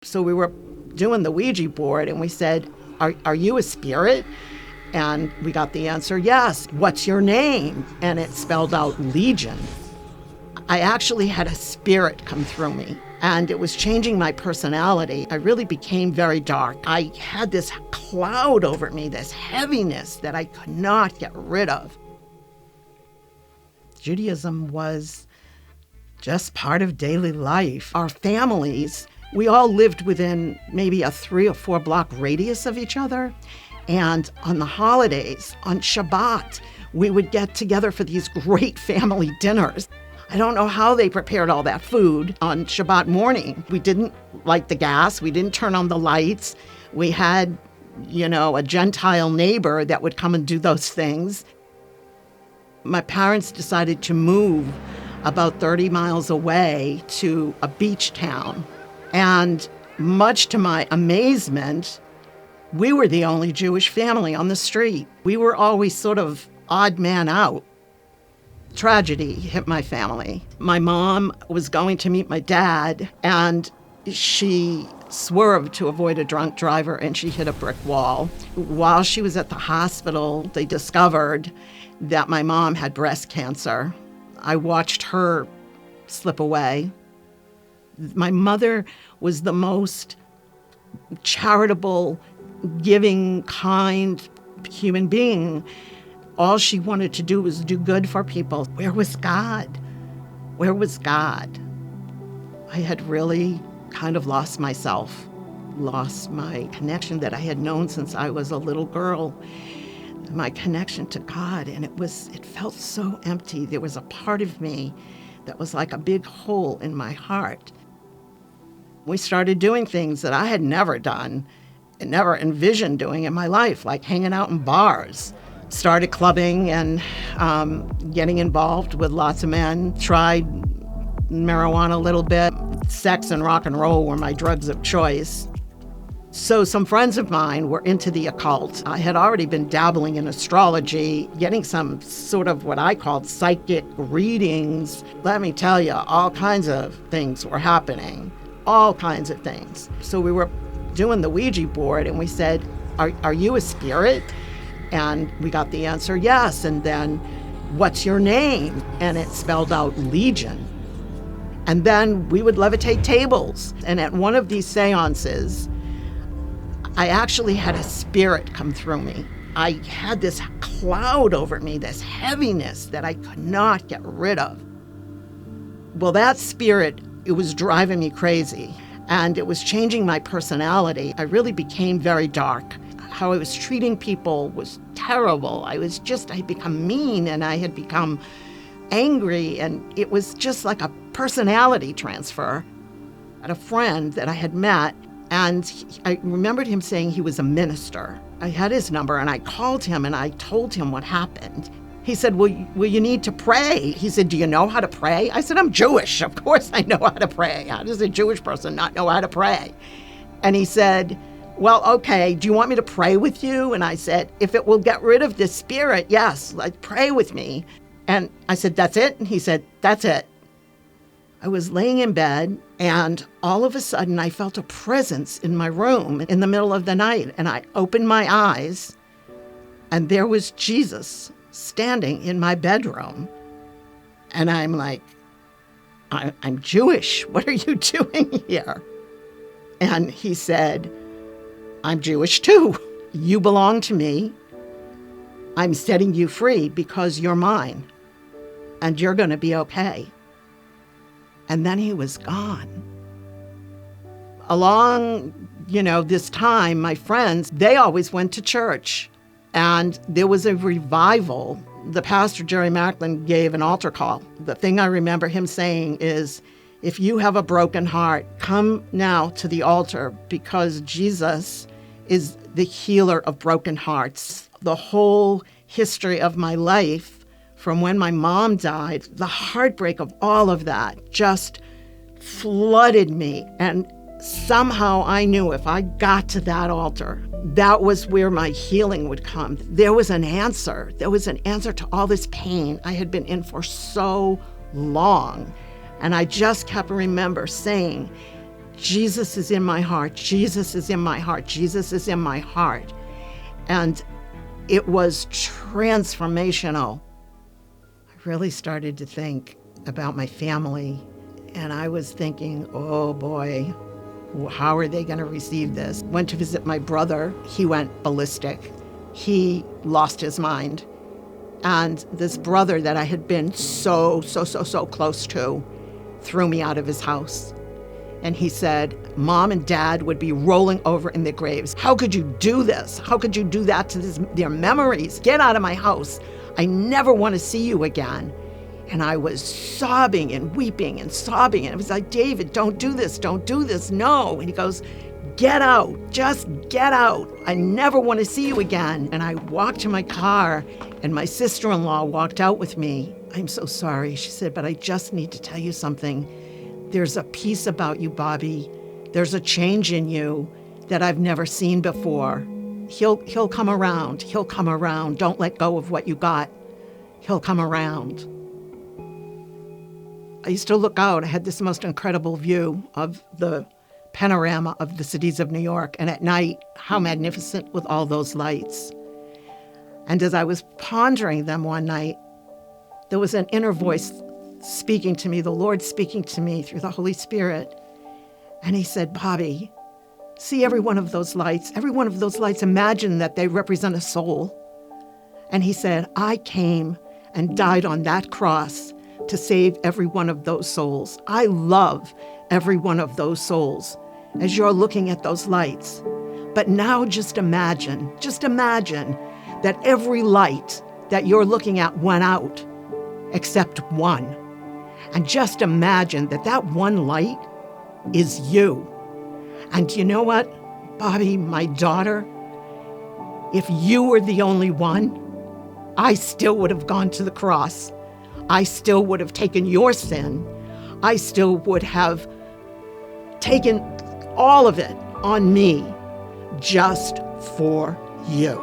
So we were doing the Ouija board and we said, are you a spirit? And we got the answer, yes. What's your name? And it spelled out Legion. I actually had a spirit come through me and it was changing my personality. I really became very dark. I had this cloud over me, this heaviness that I could not get rid of. Judaism was just part of daily life. Our families, we all lived within maybe a 3 or 4 block radius of each other. And on the holidays, on Shabbat, we would get together for these great family dinners. I don't know how they prepared all that food on Shabbat morning. We didn't light the gas. We didn't turn on the lights. We had, a Gentile neighbor that would come and do those things. My parents decided to move about 30 miles away to a beach town. And much to my amazement, we were the only Jewish family on the street. We were always sort of odd man out. Tragedy hit my family. My mom was going to meet my dad, and she swerved to avoid a drunk driver, and she hit a brick wall. While she was at the hospital, they discovered that my mom had breast cancer. I watched her slip away. My mother was the most charitable, giving, kind human being. All she wanted to do was do good for people. Where was God? Where was God? I had really kind of lost myself, lost my connection that I had known since I was a little girl, my connection to God, and it felt so empty. There was a part of me that was like a big hole in my heart. We started doing things that I had never done and never envisioned doing in my life, like hanging out in bars. Started clubbing and getting involved with lots of men. Tried marijuana a little bit. Sex and rock and roll were my drugs of choice. So some friends of mine were into the occult. I had already been dabbling in astrology, getting some sort of what I called psychic readings. Let me tell you, all kinds of things were happening. All kinds of things. So we were doing the Ouija board and we said, are you a spirit? And we got the answer, yes. And then, what's your name? And it spelled out Legion. And then we would levitate tables. And at one of these seances, I actually had a spirit come through me. I had this cloud over me, this heaviness that I could not get rid of. Well, that spirit, it was driving me crazy. And it was changing my personality. I really became very dark. How I was treating people was terrible. I had become mean and I had become angry, and it was just like a personality transfer. I had a friend that I had met, and I remembered him saying he was a minister. I had his number and I called him and I told him what happened. He said, well, you need to pray. He said, do you know how to pray? I said, I'm Jewish. Of course I know how to pray. How does a Jewish person not know how to pray? And he said, well, okay, do you want me to pray with you? And I said, if it will get rid of this spirit, yes, pray with me. And I said, that's it? And he said, that's it. I was laying in bed and all of a sudden I felt a presence in my room in the middle of the night. And I opened my eyes and there was Jesus standing in my bedroom. And I'm like, I'm Jewish. What are you doing here? And he said, I'm Jewish too. You belong to me. I'm setting you free because you're mine. And you're going to be okay. And then he was gone. Along, this time, my friends, they always went to church. And there was a revival. The pastor, Jerry Macklin, gave an altar call. The thing I remember him saying is, if you have a broken heart, come now to the altar because Jesus is the healer of broken hearts. The whole history of my life, from when my mom died, the heartbreak of all of that just flooded me. And somehow I knew if I got to that altar, that was where my healing would come. There was an answer. There was an answer to all this pain I had been in for so long. And I just kept remember saying, Jesus is in my heart. Jesus is in my heart. Jesus is in my heart. And it was transformational. I really started to think about my family, and I was thinking, oh boy, how are they going to receive this? Went to visit my brother. He went ballistic. He lost his mind. And this brother that I had been so close to threw me out of his house. And he said, Mom and Dad would be rolling over in their graves. How could you do this? How could you do that to their memories? Get out of my house. I never want to see you again. And I was sobbing and weeping and sobbing. And it was like, David, don't do this. Don't do this. No. And he goes, get out. Just get out. I never want to see you again. And I walked to my car, and my sister-in-law walked out with me. I'm so sorry. She said, but I just need to tell you something. There's a peace about you, Bobbie. There's a change in you that I've never seen before. He'll come around. He'll come around. Don't let go of what you got. He'll come around. I used to look out. I had this most incredible view of the panorama of the cities of New York. And at night, how magnificent with all those lights. And as I was pondering them one night, there was an inner voice speaking to me, the Lord speaking to me through the Holy Spirit. And he said, Bobbie, see every one of those lights, imagine that they represent a soul. And he said, I came and died on that cross to save every one of those souls. I love every one of those souls as you're looking at those lights. But now just imagine that every light that you're looking at went out except one. And just imagine that one light is you. And you know what, Bobbie, my daughter, if you were the only one, I still would have gone to the cross. I still would have taken your sin. I still would have taken all of it on me just for you.